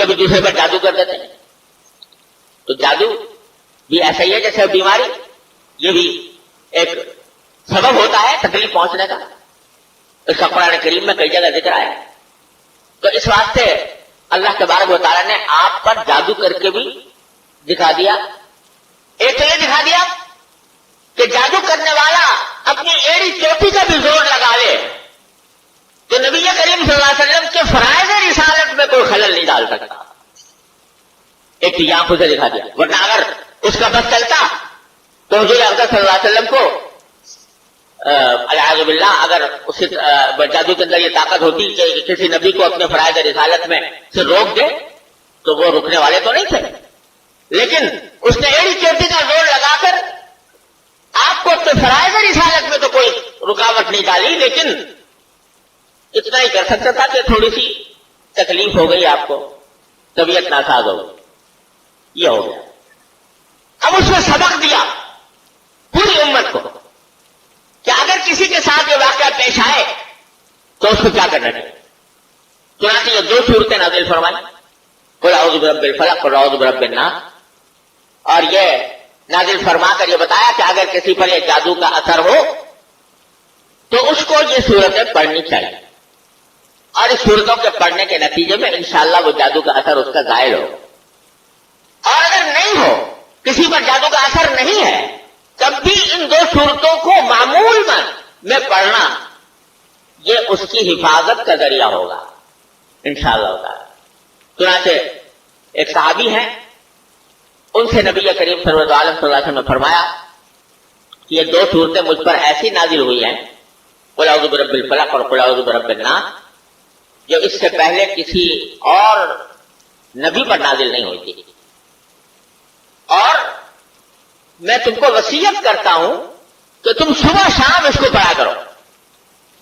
کبھی دوسرے پر جادو کر دیتے ہیں. تو جادو بھی ایسا ہی ہے جیسے بیماری، یہ بھی ایک سبب ہوتا ہے تکلیف پہنچنے کا. اس کا قرآن کریم میں کئی جگہ ذکر آیا. تو اس واسطے اللہ تبارک و تعالیٰ نے آپ پر جادو کر کے بھی دکھا دیا. ایک تو یہ دکھا دیا کہ جادو کرنے والا اپنی ایڑی چوٹی کا بھی زور لگا لے تو نبی کریم صلی اللہ علیہ وسلم کے فرائض رسالت میں کوئی خلل نہیں ڈال سکتا. ایک تو یہ آنکھوں سے دکھا دیا. ورنہ اگر اس کا بس چلتا تو حضور اقدس صلی اللہ علیہ وسلم کو العیاذ باللہ اگر اس جادو کے اندر یہ طاقت ہوتی کہ کسی نبی کو اپنے فرائض رسالت میں سے روک دے تو وہ رکنے والے تو نہیں تھے. لیکن اس نے ایڑی چوٹی کا زور لگا کر آپ کو اپنے فرائض رسالت میں تو کوئی رکاوٹ نہیں ڈالی، لیکن اتنا ہی کر سکتا تھا کہ تھوڑی سی تکلیف ہو گئی، آپ کو طبیعت ناساز ہو گئی، یہ ہو گیا. اب اس نے سبق دیا پوری امت کو کہ اگر کسی کے ساتھ یہ واقعہ پیش آئے تو اس کو کیا کرنا چاہیے. چنانچہ یہ 2 صورتیں نازل فرمائی، قل اعوذ برب الفلق قل اعوذ برب الناس، اور یہ نازل فرما کر یہ بتایا کہ اگر کسی پر یہ جادو کا اثر ہو تو اس کو یہ صورتیں پڑھنی چاہیے، اور اس صورتوں کے پڑھنے کے نتیجے میں انشاءاللہ وہ جادو کا اثر اس کا زائل ہو. اور اگر نہیں ہو، کسی پر جادو کا اثر نہیں ہے، تب بھی ان 2 صورتوں کو معمول میں پڑھنا یہ اس کی حفاظت کا ذریعہ ہوگا انشاءاللہ تعالی. چنانچہ ایک صحابی ہیں، ان سے نبی کریم صلی اللہ علیہ وسلم نے فرمایا کہ یہ 2 صورتیں مجھ پر ایسی نازل ہوئی ہیں، قل اعوذ برب الفلق اور قل اعوذ برب الناس، جو اس سے پہلے کسی اور نبی پر نازل نہیں ہوئی تھی. اور میں تم کو وصیت کرتا ہوں کہ تم صبح شام اس کو پڑھا کرو،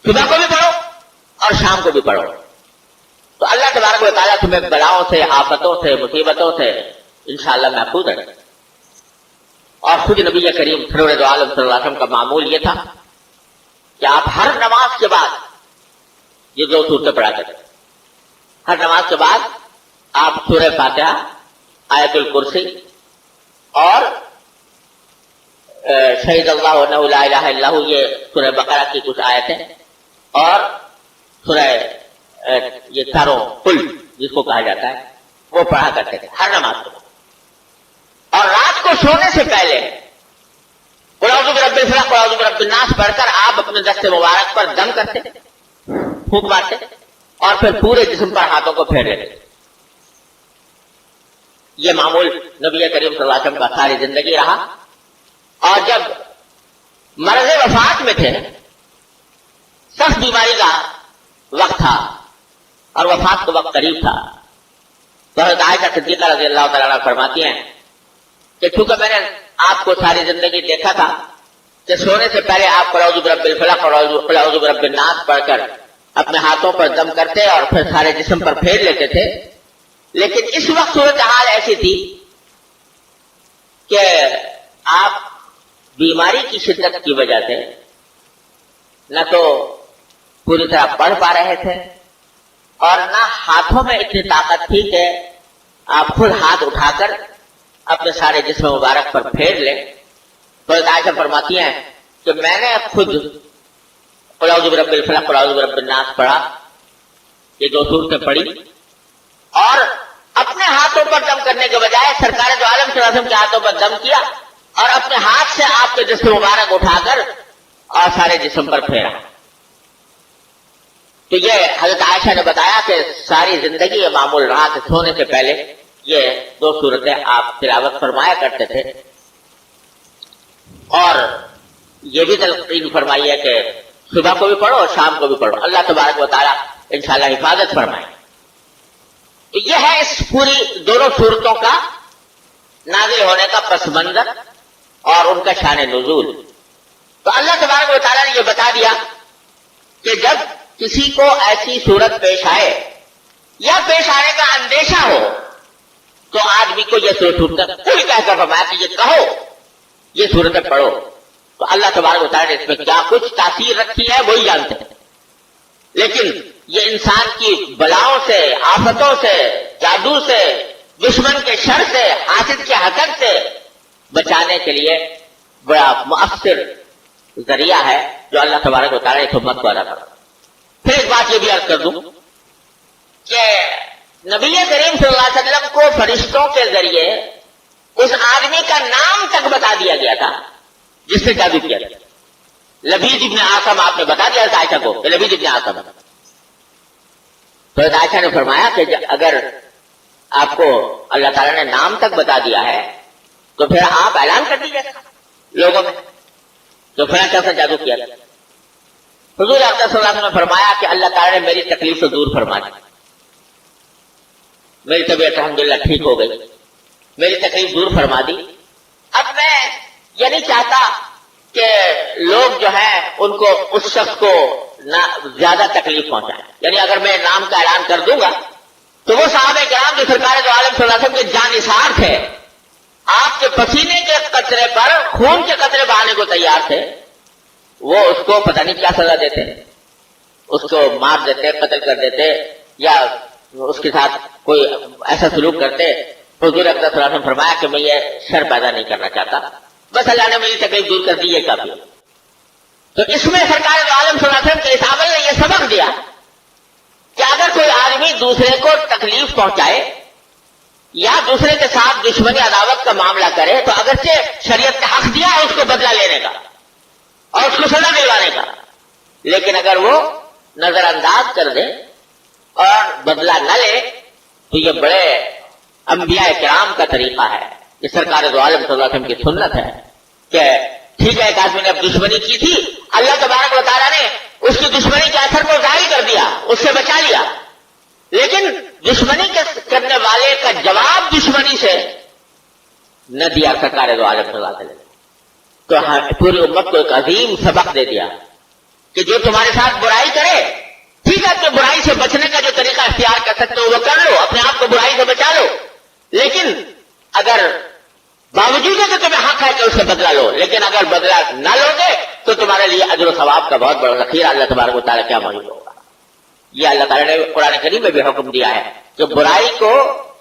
صبح کو بھی پڑھو اور شام کو بھی پڑھو. تو اللہ تبارک و تعالیٰ تمہیں بلاؤں سے، آفتوں سے، مصیبتوں سے انشاءاللہ محفوظ رکھے. اور خود نبی کریم سرور عالم صلی اللہ علیہ وسلم کا معمول یہ تھا کہ آپ ہر نماز کے بعد یہ 2 صورتیں پڑھا کرتے. ہر نماز کے بعد آپ سورہ فاتحہ، آیت الکرسی اور شہید اللہ انہ لا الہ الا ہو، یہ سورہ بقرہ کی کچھ آیتیں، اور سورہ یہ چاروں قل جس کو کہا جاتا ہے وہ پڑھا کرتے تھے ہر نماز کو. اور رات کو سونے سے پہلے قل اعوذ برب الفلق قل اعوذ برب الناس پڑھ کر آپ اپنے دست مبارک پر دم کرتے، پھونک مارتے، اور پھر پورے جسم پر ہاتھوں کو پھیر لیتے. یہ معمول نبی کریم صلی اللہ علیہ وسلم کا ساری زندگی رہا. اور جب مرض وفات میں تھے، سخت بیماری کا وقت تھا اور وفات کا وقت قریب تھا، تو حضرت عائشہ صدیقہ رضی اللہ تعالیٰ عنہ فرماتی ہیں کہ چونکہ میں نے آپ کو ساری زندگی دیکھا تھا کہ سونے سے پہلے آپ قل اعوذ برب الفلق اور قل اعوذ برب الناس پڑھ کر اپنے ہاتھوں پر دم کرتے اور پھر سارے جسم پر پھیر لیتے تھے، لیکن اس وقت صورتحال ایسی تھی کہ آپ بیماری کی شدت کی وجہ سے نہ تو پوری طرح پڑھ پا رہے تھے اور نہ ہاتھوں میں اتنی طاقت تھی کہ آپ خود ہاتھ اٹھا کر اپنے سارے جسم مبارک پر پھیر لیں. تو عائشہ فرماتی ہیں کہ میں نے خود قل اعوذ برب الفلق قل اعوذ برب الناس پڑھا، یہ 2 صورتیں پڑھی، اور اپنے ہاتھوں پر دم کرنے کے بجائے سرکار دو عالم صلی اللہ علیہ وسلم کے ہاتھوں پر دم کیا اور اپنے ہاتھ سے آپ کے جسم مبارک اٹھا کر اور سارے جسم پر پھیرا. تو یہ حضرت عائشہ نے بتایا کہ ساری زندگی یہ معمول رہا کہ سونے سے پہلے یہ 2 صورتیں آپ تلاوت فرمایا کرتے تھے. اور یہ بھی تلقین فرمائی ہے کہ صبح کو بھی پڑھو اور شام کو بھی پڑھو، اللہ تبارک و تعالیٰ انشاءاللہ حفاظت فرمائے. تو یہ ہے اس پوری دونوں صورتوں کا نازل ہونے کا پس منظر اور ان کا شان نزول. تو اللہ تبارک و تعالیٰ نے یہ بتا دیا کہ جب کسی کو ایسی صورت پیش آئے یا پیش آنے کا اندیشہ ہو تو آدمی کو یہ صورت کوئی کہہ کر فرمایا کہ یہ کہو یہ صورتیں پڑھو. تو اللہ تبارک و تعالیٰ نے اس میں کیا کچھ تاثیر رکھی ہے وہی جانتے ہیں، لیکن یہ انسان کی بلاؤں سے، آفتوں سے، جادو سے، دشمن کے شر سے، حاسد کے حسد سے بچانے کے لیے بڑا مؤثر ذریعہ ہے جو اللہ تبارک و تعالیٰ اس امت کو ادا کرا۔ پھر ایک بات یہ بھی عرض کر دوں کہ نبی کریم صلی اللہ علیہ وسلم کو فرشتوں کے ذریعے اس آدمی کا نام تک بتا دیا گیا تھا جس سے جادو کیا گیا۔ لبید ابن عاصم، آپ نے بتا دیا عائشہ کو کہ لبید ابن عاصم، تو عائشہ نے فرمایا کہ اگر آپ کو اللہ تعالیٰ نے نام تک بتا دیا ہے تو پھر آپ اعلان کر دیجیے لوگوں میں تو فلاں کیسا جادو کیا گیا۔ حضور اقدس صلی اللہ علیہ وسلم نے فرمایا کہ اللہ تعالیٰ نے میری تکلیف سے دور فرما دی، میری طبیعت الحمدللہ ٹھیک ہو گئی، میری تکلیف دور فرما دی۔ اب میں یہ نہیں چاہتا کہ لوگ جو ہیں ان کو اس شخص کو زیادہ تکلیف پہنچائیں، یعنی اگر میں نام کا اعلان کر دوں گا تو وہ صحابہ کرام جو سرکار دو عالم صلی اللہ علیہ وسلم کے جانثار تھے، آپ کے پسینے کے قطرے پر خون کے قطرے بہانے کو تیار تھے، وہ اس کو پتہ نہیں کیا سزا دیتے، اس کو مار دیتے، قتل کر دیتے، یا اس کے ساتھ کوئی ایسا سلوک کرتے۔ حضور اقدس صلی اللہ علیہ وسلم فرمایا کہ میں یہ شر پیدا نہیں کرنا چاہتا، بس اللہ نے میری تکلیف دور کر دی، یہ کافی۔ تو اس میں سرکار دو عالم صلی اللہ علیہ وسلم کے اس عمل نے یہ سبق دیا کہ اگر کوئی آدمی دوسرے کو تکلیف پہنچائے یا دوسرے کے ساتھ دشمنی عداوت کا معاملہ کرے تو اگرچہ شریعت نے حق دیا ہے اس کو بدلہ لینے کا اور اس کو سزا دلوانے کا، لیکن اگر وہ نظر انداز کر دے اور بدلہ نہ لے تو یہ بڑے انبیاء کرام کا طریقہ ہے، یہ سرکار دو عالم صلی اللہ علیہ وسلم کی سنت ہے کہ ٹھیک ہے ایک آدمی نے اب دشمنی کی تھی، اللہ تبارک و تعالیٰ نے اس کی دشمنی کے اثر کو ظاہر کر دیا، اس سے بچا لیا، لیکن دشمنی کرنے والے کا جواب دشمنی سے نہ دیا سرکار دو عالم صلی اللہ علیہ وسلم، تو پوری امت کو ایک عظیم سبق دے دیا کہ جو تمہارے ساتھ برائی کرے، ٹھیک ہے تو برائی سے بچنے کا جو طریقہ اختیار کر سکتے ہو وہ کر لو، اپنے آپ کو برائی سے بچا لو، لیکن اگر باوجود ہے کہ تمہیں حق ہے کہ اس سے بدلہ لو، لیکن اگر بدلہ نہ لو گے تو تمہارے لیے اجر و ثواب کا بہت بڑا ذخیرہ اللہ تبارک و تعالیٰ کیا موجود ہوگا۔ یہ اللہ تعالیٰ نے قرآن کریم میں بھی حکم دیا ہے کہ برائی کو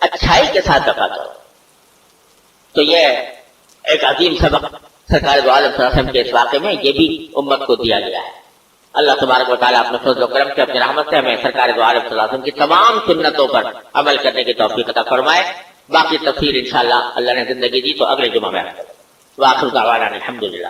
اچھائی کے ساتھ دفع کرو، تو یہ ایک عظیم سبق سرکار دو عالم صلی اللہ علیہ وسلم کے اس واقعے میں یہ بھی امت کو دیا گیا ہے۔ اللہ تبارک و تعالیٰ اپنے فضل و کرم سے، اپنی رحمت سے ہمیں سرکار دو عالم صلی اللہ علیہ وسلم کی تمام سنتوں پر عمل کرنے کی توفیق عطا فرمائے۔ باقی تفسیر انشاءاللہ اللہ نے زندگی دی تو اگلے جمعہ میں۔ وآخر دعوانا الحمدللہ۔